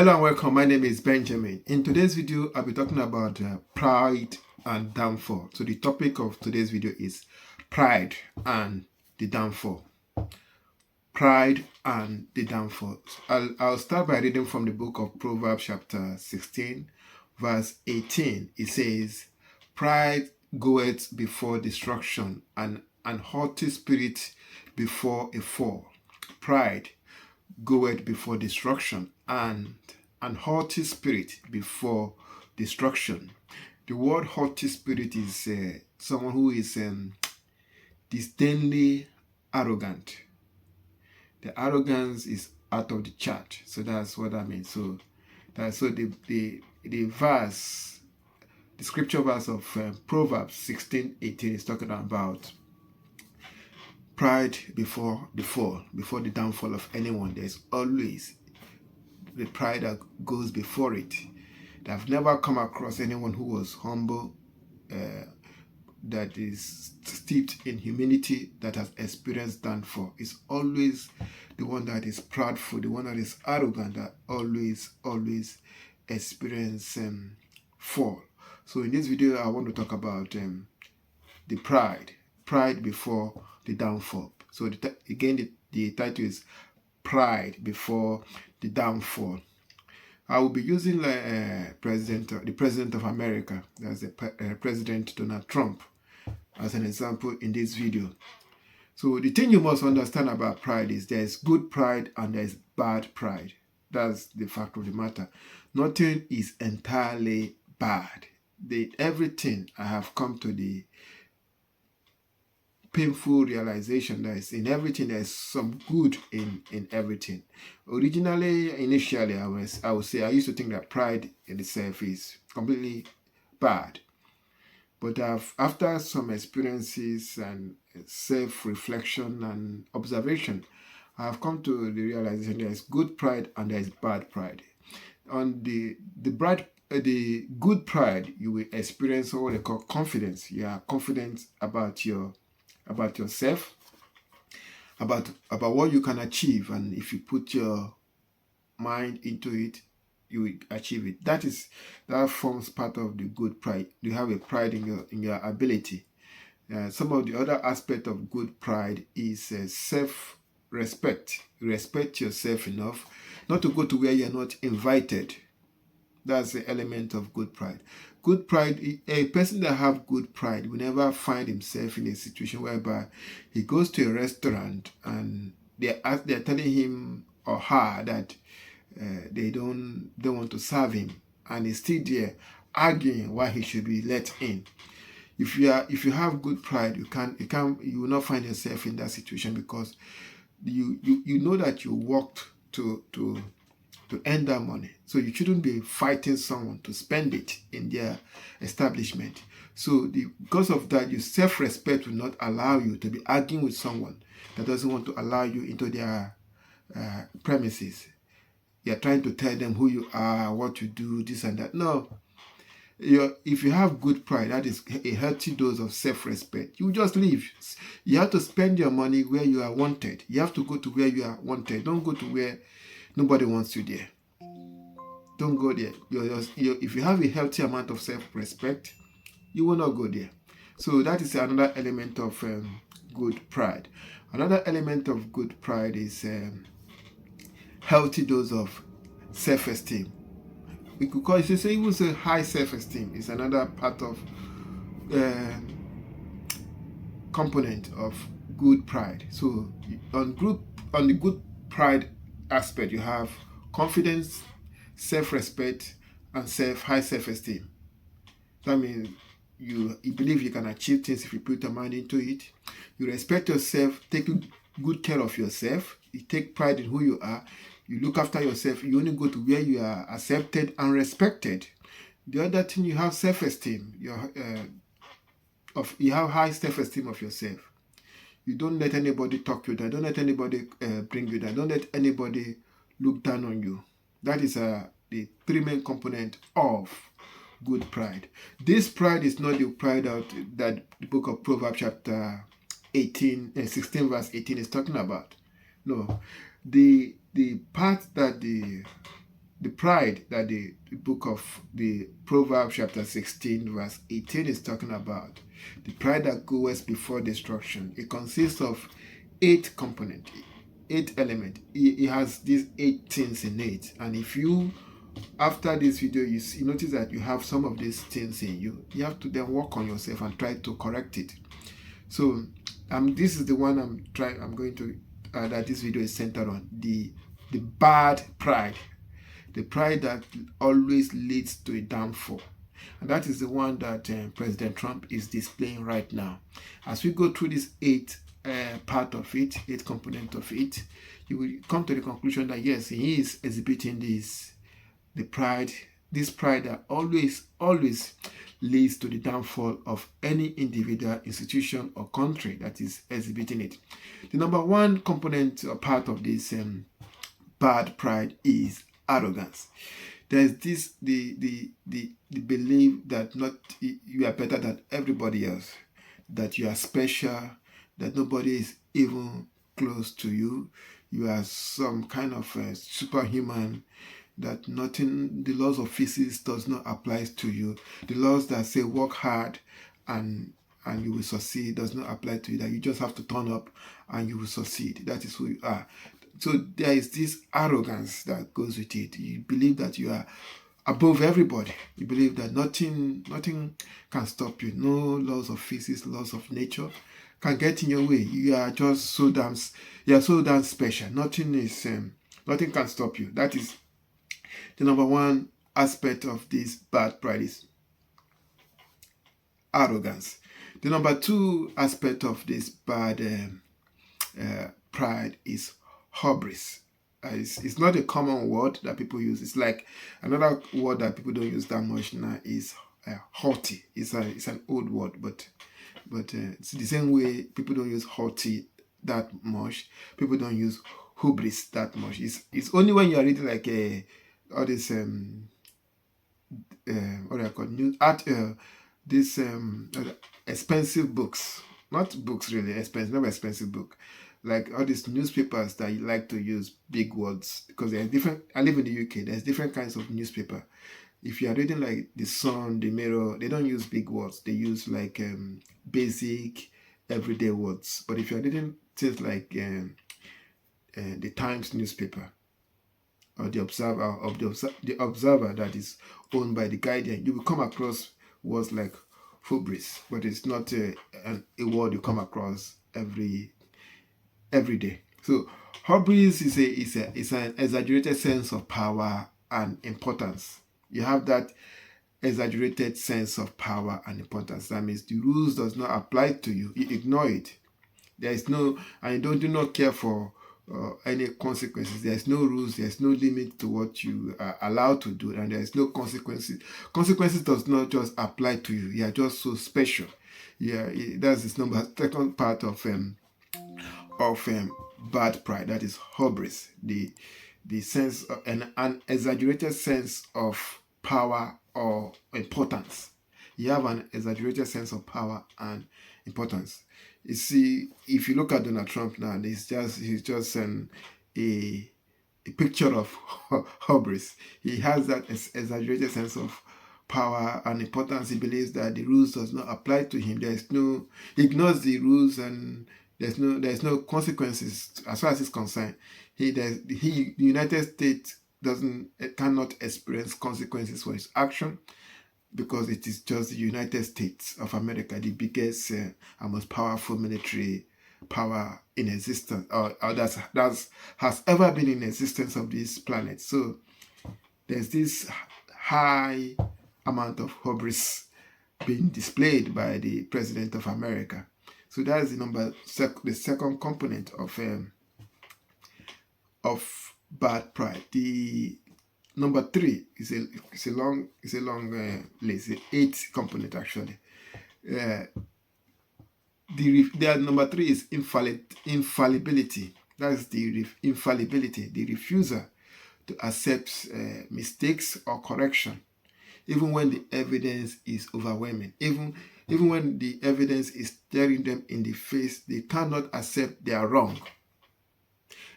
Hello and welcome. My name is Benjamin. In today's video, I'll be talking about pride and downfall. So the topic of today's video is pride and the downfall. Pride and the downfall. I'll start by reading from the book of Proverbs chapter 16, verse 18. It says, "Pride goeth before destruction, and an haughty spirit before a fall." Pride goeth before destruction, and an haughty spirit before destruction. The word haughty spirit is someone who is disdainfully arrogant. The arrogance is out of the chart. So that's what I mean. So the verse, the scripture verse of Proverbs 16:18 is talking about pride before the fall, before the downfall of anyone. There's always the pride that goes before it. I've never come across anyone who was humble, that is steeped in humility, that has experienced downfall. It's always the one that is proudful, the one that is arrogant, that always experience fall. So in this video, I want to talk about the pride before the downfall. So the title is Pride Before the Downfall. I will be using the president of America, that's President Donald Trump, as an example in this video. So the thing you must understand about pride is there's good pride and there's bad pride. That's the fact of the matter. Nothing is entirely bad. Everything, I have come to the painful realization that is in everything there's some good in everything. Initially, I would say I used to think that pride in itself is completely bad. But after some experiences and self-reflection and observation, I have come to the realization there's good pride and there's bad pride. On the good pride, you will experience what they call confidence. You are confident about yourself, about what you can achieve, and if you put your mind into it, you will achieve it. That forms part of the good pride. You have a pride in your ability. Some of the other aspect of good pride is self-respect. You respect yourself enough not to go to where you're not invited. That's the element of good pride. Good pride, a person that have good pride will never find himself in a situation whereby he goes to a restaurant and they're telling him or her that they don't want to serve him, and he's still there arguing why he should be let in. If you have good pride, you will not find yourself in that situation, because you know that you worked to earn that money. So you shouldn't be fighting someone to spend it in their establishment. So because of that, your self-respect will not allow you to be arguing with someone that doesn't want to allow you into their premises. You're trying to tell them who you are, what you do, this and that. No. If you have good pride, that is a healthy dose of self-respect. You just leave. You have to spend your money where you are wanted. You have to go to where you are wanted. Don't go to where nobody wants you there. Don't go there. If you have a healthy amount of self-respect, you will not go there. So that is another element of good pride. Another element of good pride is healthy dose of self-esteem. We could call it, even say high self-esteem is another part of component of good pride. So on the good pride aspect, you have confidence, self-respect, and high self-esteem. That means you believe you can achieve things if you put your mind into it. You respect yourself, take good care of yourself. You take pride in who you are. You look after yourself. You only go to where you are accepted and respected. The other thing, you have self-esteem. You have high self-esteem of yourself. You don't let anybody talk you down. Don't let anybody bring you down. Don't let anybody look down on you. That is the three main component of good pride. This pride is not the pride that the book of Proverbs chapter 16 verse 18 is talking about. No. The part that the the pride that the book of the Proverbs chapter 16 verse 18 is talking about, the pride that goeth before destruction, it consists of 8 components, 8 elements. It has these 8 things in it. And if you, after this video, you notice that you have some of these things in you, you have to then work on yourself and try to correct it. So this is the one I'm going to that this video is centered on, the bad pride, the pride that always leads to a downfall. And that is the one that President Trump is displaying right now. As we go through this 8 part of it, 8 component of it, you will come to the conclusion that yes, he is exhibiting this pride that always leads to the downfall of any individual, institution, or country that is exhibiting it. The number 1 component or part of this bad pride is arrogance. There's this the belief that not you are better than everybody else, that you are special, that nobody is even close to you. You are some kind of superhuman, that nothing, the laws of physics does not apply to you. The laws that say work hard and you will succeed does not apply to you, that you just have to turn up and you will succeed. That is who you are. So there is this arrogance that goes with it. You believe that you are above everybody. You believe that nothing can stop you. No laws of physics, laws of nature can get in your way. You are just so damn special. Nothing can stop you. That is the number 1 aspect of this bad pride, is arrogance. The number 2 aspect of this bad pride is hubris. It's not a common word that people use. It's like another word that people don't use that much now is haughty. It's an old word, but it's the same way people don't use haughty that much. People don't use hubris that much. It's only when you are reading like all this what do I call news art this expensive books, not books really expensive, not expensive book, like all these newspapers that you like to use big words, because there's different. I live in the UK. There's different kinds of newspaper. If you are reading like the Sun, the Mirror, they don't use big words. They use like basic everyday words. But if you are reading things like the Times newspaper or the Observer that is owned by the Guardian, you will come across words like hubris, but it's not a word you come across every day. So hubris is an exaggerated sense of power and importance. You have that exaggerated sense of power and importance. That means the rules does not apply to you. You ignore it. There is no, and you do not care for any consequences. There's no rules. There's no limit to what you are allowed to do, and there's no consequences. Consequences does not just apply to you. You are just so special. Yeah, that's this second part of bad pride. That is hubris, the sense of an exaggerated sense of power or importance. You have an exaggerated sense of power and importance. You see, if you look at Donald Trump now, he's just a picture of hubris. He has that exaggerated sense of power and importance. He believes that the rules does not apply to him. He ignores the rules, and there's no consequences as far as he's concerned. The United States cannot experience consequences for his action, because it is just the United States of America, the biggest and most powerful military power in existence, or that has ever been in existence of this planet. So there's this high amount of hubris being displayed by the President of America. So that is the second component of bad pride. The number 3 is a long list, 8 component actually. The number 3 is infallibility. That is the infallibility, the refusal to accept mistakes or correction, even when the evidence is overwhelming. Even when the evidence is staring them in the face, they cannot accept they are wrong.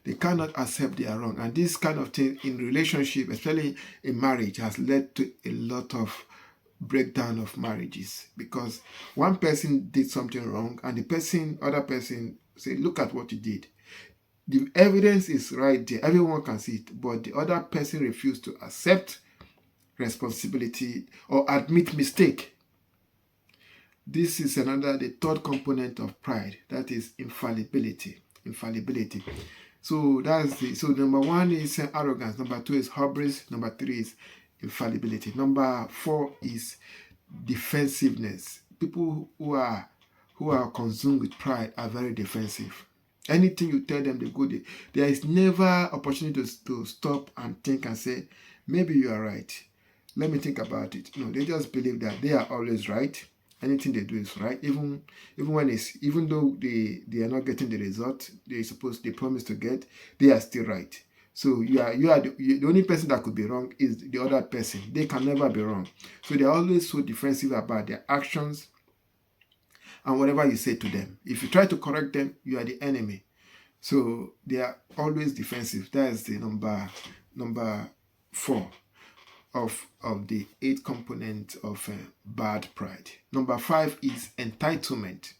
They cannot accept they are wrong. And this kind of thing in relationship, especially in marriage, has led to a lot of breakdown of marriages, because one person did something wrong and the other person say, look at what you did. The evidence is right there. Everyone can see it. But the other person refused to accept responsibility or admit mistake. This is the third component of pride. That is infallibility. Infallibility. So number one is arrogance. Number two is hubris. Number three is infallibility. Number four is defensiveness. People who are consumed with pride are very defensive. Anything you tell them, they go there. There is never opportunity to stop and think and say, maybe you are right. Let me think about it. No, they just believe that they are always right. Anything they do is right, even though they are not getting the result they promise to get, they are still right. So you are the only person that could be wrong is the other person. They can never be wrong. So they are always so defensive about their actions and whatever you say to them. If you try to correct them, you are the enemy. So they are always defensive. That is the number 4 of the 8 components of bad pride. Number 5 is entitlement.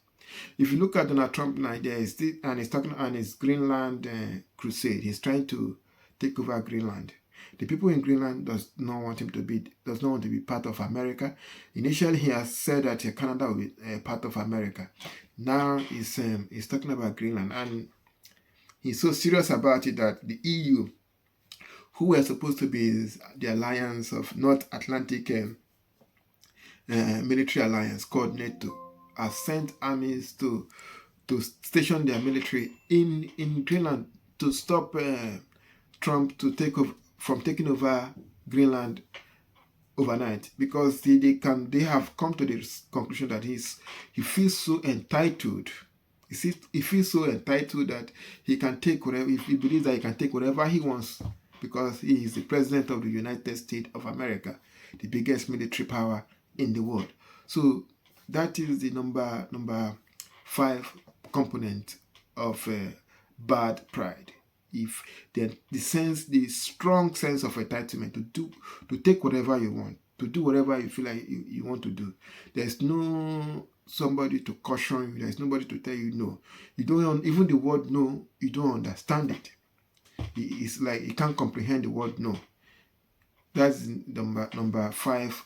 If you look at Donald Trump now, he's talking on his Greenland crusade. He's trying to take over Greenland. The people in Greenland does not want to be part of America. Initially, he has said that Canada will be part of America. Now he's talking about Greenland, and he's so serious about it that the EU, who were supposed to be the alliance of North Atlantic military alliance called NATO, has sent armies to station their military in Greenland to stop Trump from taking over Greenland overnight, because they have come to the conclusion that he feels so entitled. He feels so entitled that he can take whatever, if he believes that he can take whatever he wants, because he is the president of the United States of America, the biggest military power in the world. So that is the number 5 component of bad pride. If the strong sense of entitlement to take whatever you want, to do whatever you feel like you want to do. There's no somebody to caution you. There's nobody to tell you no. You don't even the word no. You don't understand it. It's like you can't comprehend the word no. That's number 5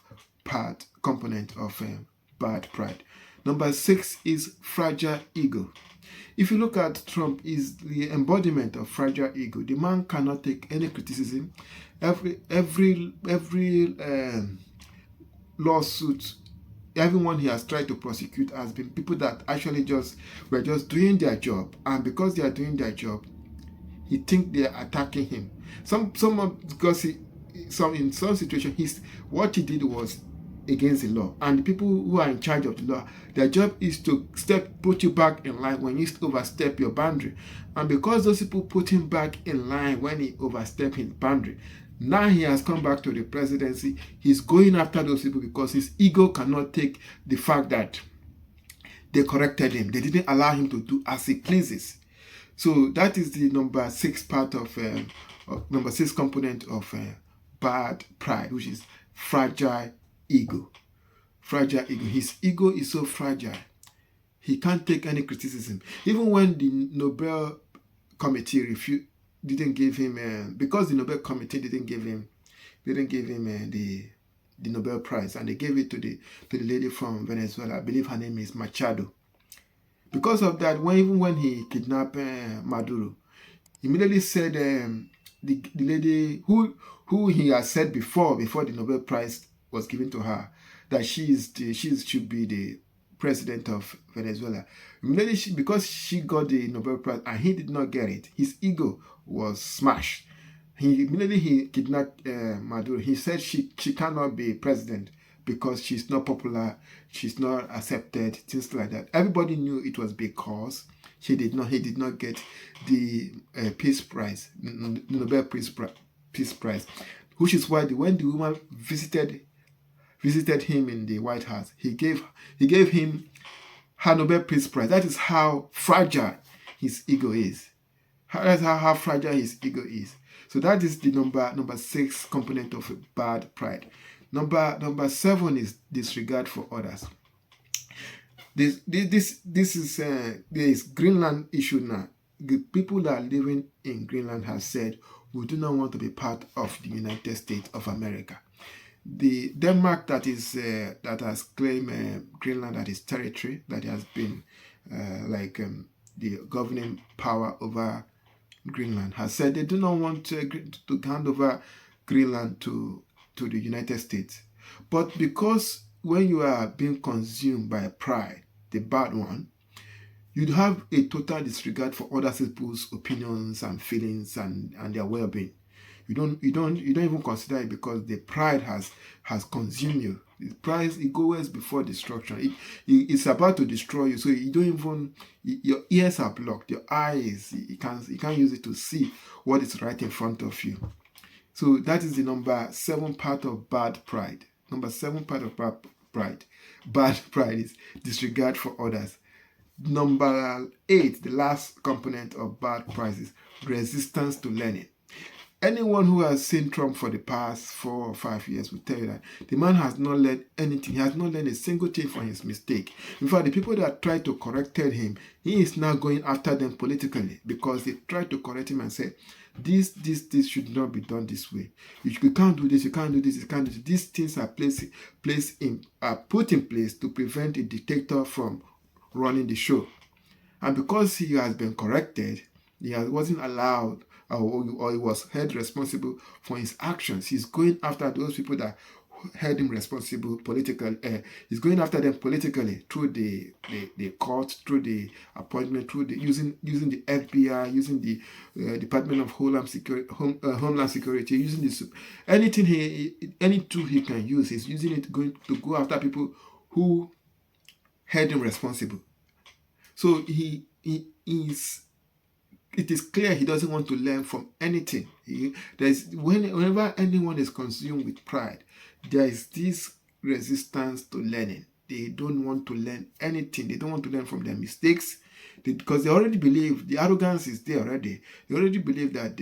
component of bad pride. Number 6 is fragile ego. If you look at Trump, is the embodiment of fragile ego. The man cannot take any criticism. Every lawsuit, everyone he has tried to prosecute has been people that actually were just doing their job, and because they are doing their job, he thinks they are attacking him. Because in some situation, what he did was against the law, and the people who are in charge of the law, their job is to put you back in line when you overstep your boundary. And because those people put him back in line when he overstepped his boundary, now he has come back to the presidency. He's going after those people because his ego cannot take the fact that they corrected him. They didn't allow him to do as he pleases. So that is the number 6 component of bad pride, which is fragile ego. Fragile ego. His ego is so fragile. He can't take any criticism. Even when the Nobel Committee didn't give him, because the Nobel Committee didn't give him the Nobel Prize, and they gave it to the lady from Venezuela. I believe her name is Machado. Because of that, even when he kidnapped Maduro, he immediately said the lady who he had said before the Nobel Prize was given to her, that she should be the president of Venezuela. Immediately, because she got the Nobel Prize and he did not get it, his ego was smashed. He kidnapped Maduro. He said she cannot be president because she's not popular, she's not accepted, things like that. Everybody knew it was because he did not get the Peace Prize, the Nobel Peace Prize, which is why when the woman visited him in the White House, he gave him her Nobel Peace Prize. That is how fragile his ego is. That's how fragile his ego is. So that is the number 6 component of a bad pride. Number 7 is disregard for others. This is this Greenland issue now. The people that are living in Greenland have said, we do not want to be part of the United States of America. The Denmark that has claimed Greenland as its territory, that has been the governing power over Greenland, has said they do not want to hand over Greenland to the United States. But because when you are being consumed by pride, the bad one, you'd have a total disregard for other people's opinions and feelings and their well-being. You don't even consider it, because the pride has consumed you. The pride, it goes before destruction. It's about to destroy you. So you don't even, your ears are blocked, your eyes, you can't use it to see what is right in front of you. So that is the number 7 part of bad pride. Number 7 part of bad pride. Bad pride is disregard for others. Number 8, the last component of bad pride, is resistance to learning. Anyone who has seen Trump for the past 4 or 5 years will tell you that the man has not learned anything. He has not learned a single thing from his mistake. In fact, the people that tried to correct him, he is now going after them politically, because they tried to correct him and say, this should not be done this way. You can't do this, you can't do this, you can't do this. These things are put in place to prevent a dictator from running the show. And because he has been corrected, he wasn't allowed, or he was held responsible for his actions. He's going after those people that held him responsible politically. He's going after them politically through the court, through the appointment, through the using the FBI, using the Department of Homeland Security, using any tool he can use. He's using it to go after people who held him responsible. So it is clear he doesn't want to learn from anything. Whenever anyone is consumed with pride, there is this resistance to learning. They don't want to learn anything. They don't want to learn from their mistakes, because they already believe the arrogance is there already. They already believe that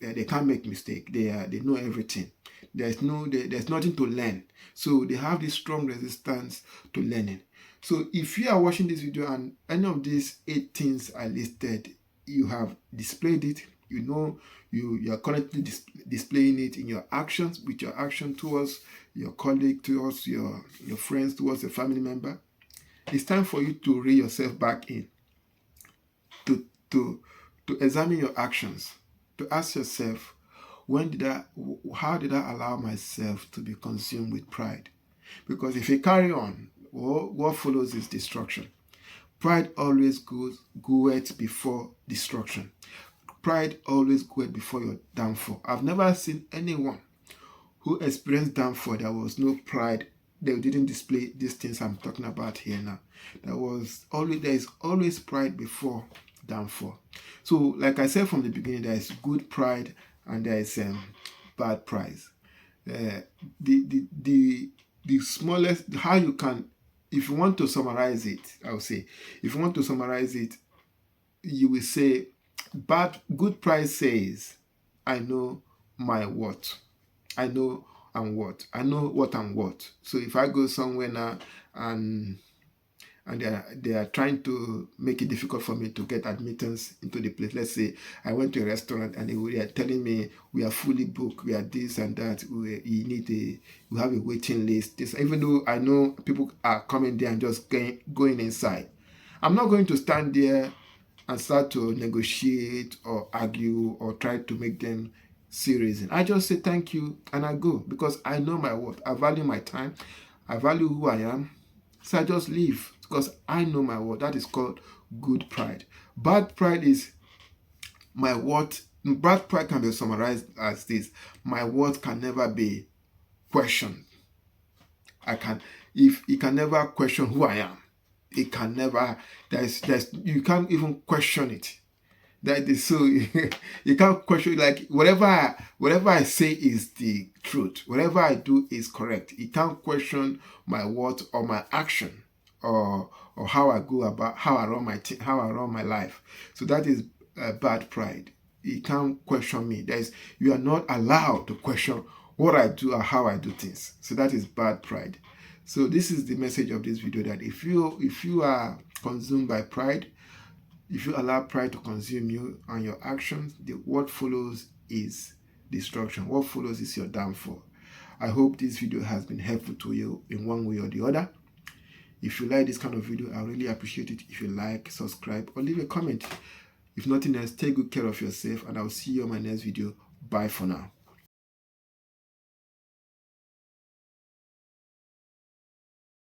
they can't make mistake. They know everything. There's nothing to learn. So they have this strong resistance to learning. So if you are watching this video and any of these 8 things are listed, you have displayed it, you are currently displaying it in your actions, with your action towards your colleague, towards your friends, towards a family member. It's time for you to reel yourself back in, to examine your actions, to ask yourself, how did I allow myself to be consumed with pride? Because if you carry on, what follows is destruction. Pride always goeth before destruction. Pride always goeth before your downfall. I've never seen anyone who experienced downfall that was no pride. They didn't display these things I'm talking about here now. There is always pride before downfall. So, like I said from the beginning, there is good pride and there is bad pride. The smallest, how you can, if you want to summarize it, I would say, if you want to summarize it, you will say, good pride says, I know my worth. I know I'm what. I know what I'm worth. So if I go somewhere now and they are trying to make it difficult for me to get admittance into the place. Let's say I went to a restaurant and they are telling me we are fully booked, we are this and that, we have a waiting list. Even though I know people are coming there and just going inside, I'm not going to stand there and start to negotiate or argue or try to make them see reason. I just say thank you and I go, because I know my worth. I value my time. I value who I am. So I just leave because I know my worth. That is called good pride. Bad pride is my worth. Bad pride can be summarized as this: my worth can never be questioned. You can never question who I am. It can never. You can't even question it. That is so you can't question, like whatever I say is the truth. Whatever I do is correct. You can't question my worth or my action or how I go about how I run my life. So that is bad pride. You can't question me. You are not allowed to question what I do or how I do things. So that is bad pride. So this is the message of this video, that if you are consumed by pride, if you allow pride to consume you and your actions, what follows is destruction. What follows is your downfall. I hope this video has been helpful to you in one way or the other. If you like this kind of video, I really appreciate it if you like, subscribe, or leave a comment. If nothing else, take good care of yourself, and I'll see you on my next video. Bye for now.